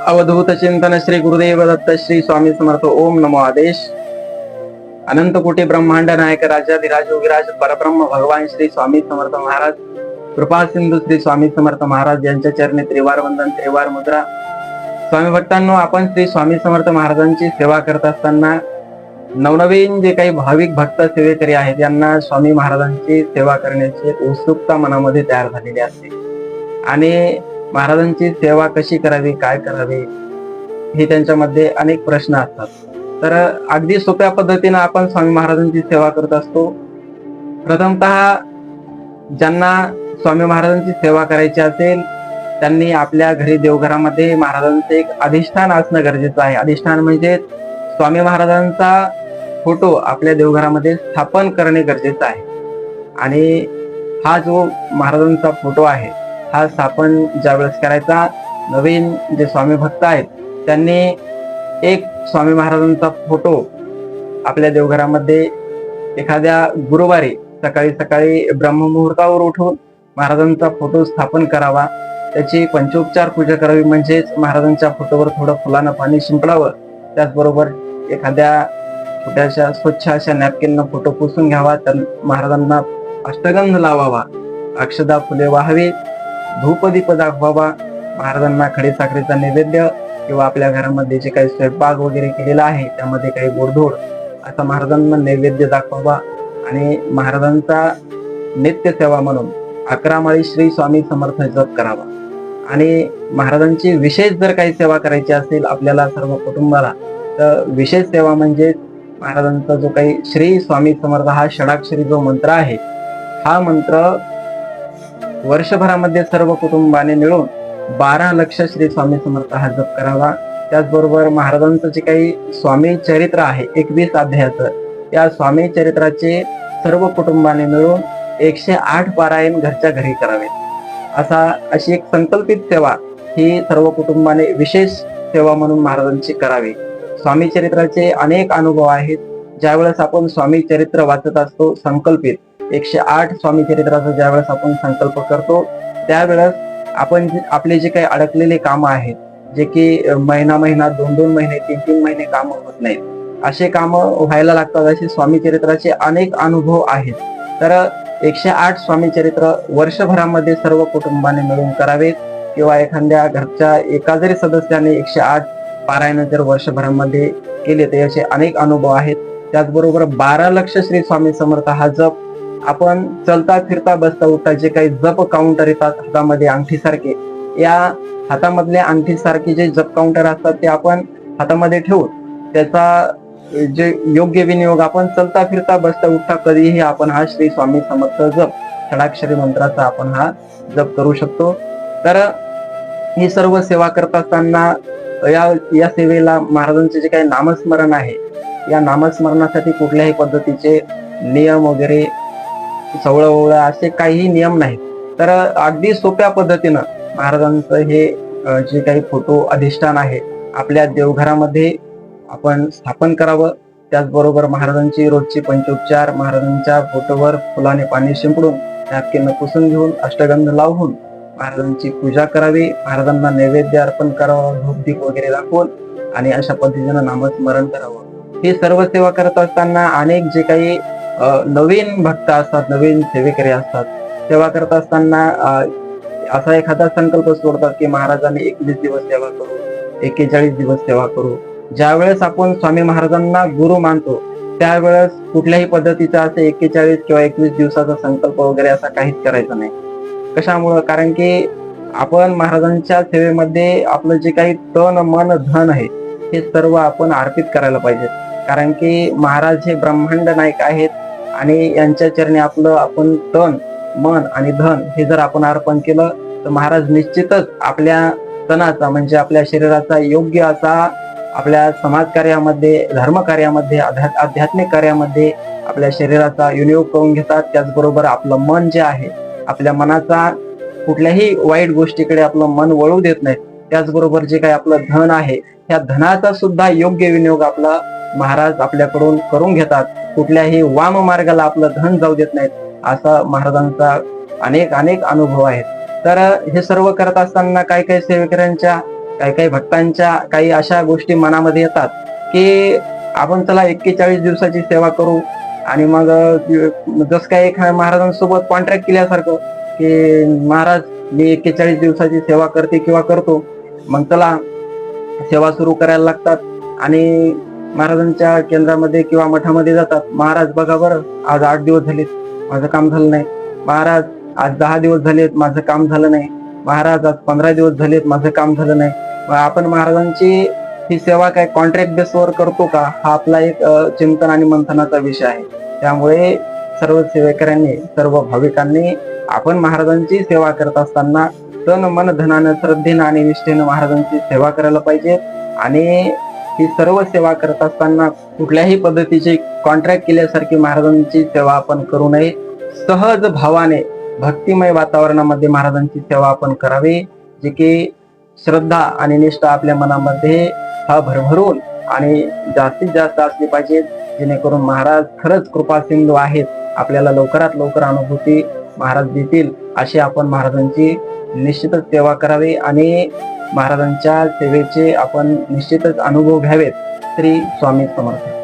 अवधूत चिंतन श्री गुरुदेव दत्त श्री स्वामी समर्थ. ओम नमो आदेश. अनंत कोटी ब्रह्मांड नायक राजाधिराज योगीराज परब्रह्म भगवान श्री स्वामी समर्थ महाराज, कृपा सिंधू श्री स्वामी समर्थ महाराज यांच्या चरणी त्रिवार वंदन, त्रिवार मुद्रा. स्वामी भक्तांनो, आपण श्री स्वामी समर्थ महाराजांची सेवा करत असताना नवनवीन जे काही भाविक भक्त सेवेकरी आहेत यांना स्वामी महाराजांची सेवा करण्याची उत्सुकता मनामध्ये तयार झालेली असते आणि महाराजांची सेवा कशी करावी, काय करावे, हे त्यांच्यामध्ये अनेक प्रश्न असतात. तर अगदी सोप्या पद्धतीने आपण स्वामी महाराजांची सेवा करत असतो. प्रथमतः ज्यांना स्वामी महाराजांची सेवा करायची असेल त्यांनी आपल्या घरी देवघरामध्ये महाराजांचे एक अधिष्ठान असणं गरजेचं आहे. अधिष्ठान म्हणजे स्वामी महाराजांचा फोटो आपल्या देवघरामध्ये स्थापन करणे गरजेचं आहे. आणि हा जो महाराजांचा फोटो आहे हा स्थापन ज्यावेळेस करायचा, नवीन जे स्वामी भक्त आहेत त्यांनी एक स्वामी महाराजांचा फोटो आपल्या देवघरामध्ये एखाद्या गुरुवारी सकाळी सकाळी ब्रह्ममुहूर्तावर उठून महाराजांचा फोटो स्थापन करावा. त्याची पंचोपचार पूजा करावी, म्हणजेच महाराजांच्या फोटोवर थोडं फुलानं पाणी शिंपडावं. त्याचबरोबर एखाद्या छोट्याशा स्वच्छ अशा नॅपकिननं फोटो पुसून घ्यावा. तर महाराजांना अष्टगंध लावावा, अक्षदा फुले वाहावी, धूपदीप दाखवावा. महाराजांना खडी साखरेचा नैवेद्य किंवा आपल्या घरामध्ये जे काही स्वयंपाक वगैरे केलेला आहे त्यामध्ये काही गोडधोड असा महाराजांना नैवेद्य दाखवावा. आणि महाराजांचा नित्य सेवा म्हणून 11 माळी श्री स्वामी समर्थ जप करावा. आणि महाराजांची विशेष जर काही सेवा करायची असेल आपल्याला सर्व कुटुंबाला, तर विशेष सेवा म्हणजे महाराजांचा जो काही श्री स्वामी समर्थ हा षडाक्षरी जो मंत्र आहे, हा मंत्र वर्षभरामध्ये सर्व कुटुंबाने मिळून 12 लक्ष श्री स्वामी समर्थ हा जप करावा. त्याचबरोबर महाराजांचं जे काही स्वामी चरित्र आहे 21 अध्यायाचं, या स्वामी चरित्राचे सर्व कुटुंबाने मिळून 108 पारायण घरच्या घरी करावे. अशी एक संकल्पित सेवा ही सर्व कुटुंबाने विशेष सेवा म्हणून महाराजांची करावी. स्वामी चरित्राचे अनेक अनुभव आहेत. ज्यावेळेस आपण स्वामी चरित्र वाचत असतो संकल्पित 108 स्वामी चरित्राचा ज्यावेळेस आपण संकल्प करतो, त्यावेळेस आपण आपले जे काही अडकलेले कामं आहेत, जे की महिना 2 महिने 3 महिने कामं होत नाहीत, असे कामं व्हायला लागतात. असे स्वामी चरित्राचे अनेक अनुभव आहेत. तर 108 स्वामी चरित्र वर्षभरामध्ये सर्व कुटुंबाने मिळून करावेत. किंवा एखाद्या घरच्या एका जरी सदस्याने 108 पारायण जर वर्षभरामध्ये केले तर याचे अनेक अनुभव आहेत. त्याचबरोबर 12 लक्ष श्री स्वामी समर्थ हा जप आपण चलता फिरता बसता उठता जे काही जप काउंटर येतात हातामध्ये अंगठीसारखे, या हातामधल्या अंगठीसारखे जे जप काउंटर असतात ते आपण हातामध्ये ठेवून त्याचा जे योग्य विनियोग आपण चलता फिरता बसता उठता कधीही आपण हा श्री स्वामी समर्थ जप षडाक्षरी मंत्राचा आपण हा जप करू शकतो. तर ही सर्व सेवा करत असताना या सेवेला महाराजांचे जे काही नामस्मरण आहे, या नामस्मरणासाठी कुठल्याही पद्धतीचे नियम वगैरे सवळं असे काही नियम नाहीत. तर अगदी सोप्या पद्धतीनं महाराजांचं हे जे काही फोटो अधिष्ठान आहे आपल्या देवघरामध्ये आपण स्थापन करावं. त्याचबरोबर महाराजांची रोजची पंचोपचार महाराजांच्या फोटोवर फुलाने पाणी शिंपडून नॅपकिन पुसून घेऊन अष्टगंध लावून महाराजांची पूजा करावी. महाराजांना नैवेद्य अर्पण करावं, धूपदीप वगैरे दाखवून, आणि अशा पद्धतीनं नामस्मरण करावं. ही सर्व सेवा करत असताना अनेक जे काही नवीन भक्त असतात, नवीन सेवेकरी असतात, सेवा करत असताना असा एखादा संकल्प सोडतात की महाराजांनी 21 दिवस सेवा करू, 41 दिवस सेवा करू. ज्यावेळेस आपण स्वामी महाराजांना गुरु मानतो त्यावेळेस कुठल्याही पद्धतीचा असे 41 किंवा 21 दिवसाचा संकल्प वगैरे असा काहीच करायचा नाही. कशामुळं? कारण की आपण महाराजांच्या सेवेमध्ये आपलं जे काही तन मन धन आहे हे सर्व आपण अर्पित करायला पाहिजे. कारण की महाराज हे ब्रह्मांड नायक आहेत आणि यांच्या चरणी आपण तन मन आणि धन हे जर आपण अर्पण केलं तर महाराज निश्चितच आपल्या तनाचा म्हणजे आपल्या शरीराचा योग्य असा आपल्या समाज कार्यामध्ये, धर्म कार्यामध्ये, आध्यात्मिक कार्यामध्ये आपल्या शरीराचा विनियोग करून घेतात. त्याचबरोबर आपलं मन जे आहे, आपल्या मनाचा कुठल्याही वाईट गोष्टीकडे आपलं मन वळू देत नाही. त्याचबरोबर जे काही आपलं धन आहे त्या धनाचा सुद्धा योग्य विनियोग आपला महाराज आपल्याकडून करून घेतात. कुठल्याही वाम मार्गाला आपलं धन जाऊ देत नाहीत. असा महाराजांचा अनेक अनुभव आहेत. तर हे सर्व करत असताना काही काही सेवेकऱ्यांच्या काही काही भक्तांच्या काही अशा गोष्टी मनामध्ये येतात की आपण चला 41 दिवसाची सेवा करू आणि मग जस काय एखाद्या महाराजांसोबत कॉन्ट्रॅक्ट केल्यासारखं की महाराज मी 41 दिवसाची सेवा करते किंवा करतो, मग चला सेवा सुरू करायला लागतात आणि महाराजांच्या केंद्रामध्ये किंवा मठामध्ये जातात. महाराज बघा बरं, आज 8 दिवस झालेत माझं काम झालं नाही. महाराज आज 10 दिवस झालेत माझं काम झालं नाही. महाराज आज 15 दिवस झालेत माझं काम झालं नाही. मग आपण महाराजांची ही सेवा काय कॉन्ट्रॅक्ट बेसवर करतो का, हा आपला एक चिंतन आणि मंथनाचा विषय आहे. त्यामुळे सर्व सेवेकऱ्यांनी, सर्व भाविकांनी आपण महाराजांची सेवा करत असताना तन मन धनानं, श्रद्धेनं आणि निष्ठेनं महाराजांची सेवा करायला पाहिजे. आणि ही सर्व सेवा करत असताना कुठल्याही पद्धतीची कॉन्ट्रॅक्ट केल्यासारखी महाराजांची सेवा आपण करू नये. सहज भावाने भक्तिमय वातावरणामध्ये महाराजांची सेवा आपण करावी, जे की श्रद्धा आणि निष्ठा आपल्या मनामध्ये भरभरून आणि जास्तीत जास्त असली पाहिजे, जेणेकरून महाराज खरंच कृपा सिंधू आहेत, आपल्याला लवकरात लवकर अनुभूती महाराज देतील अशी आपण महाराजांची निश्चितच सेवा करावी आणि महाराजांच्या सेवेचे आपण निश्चितच अनुभव घ्यावेत. श्री स्वामी समर्थ.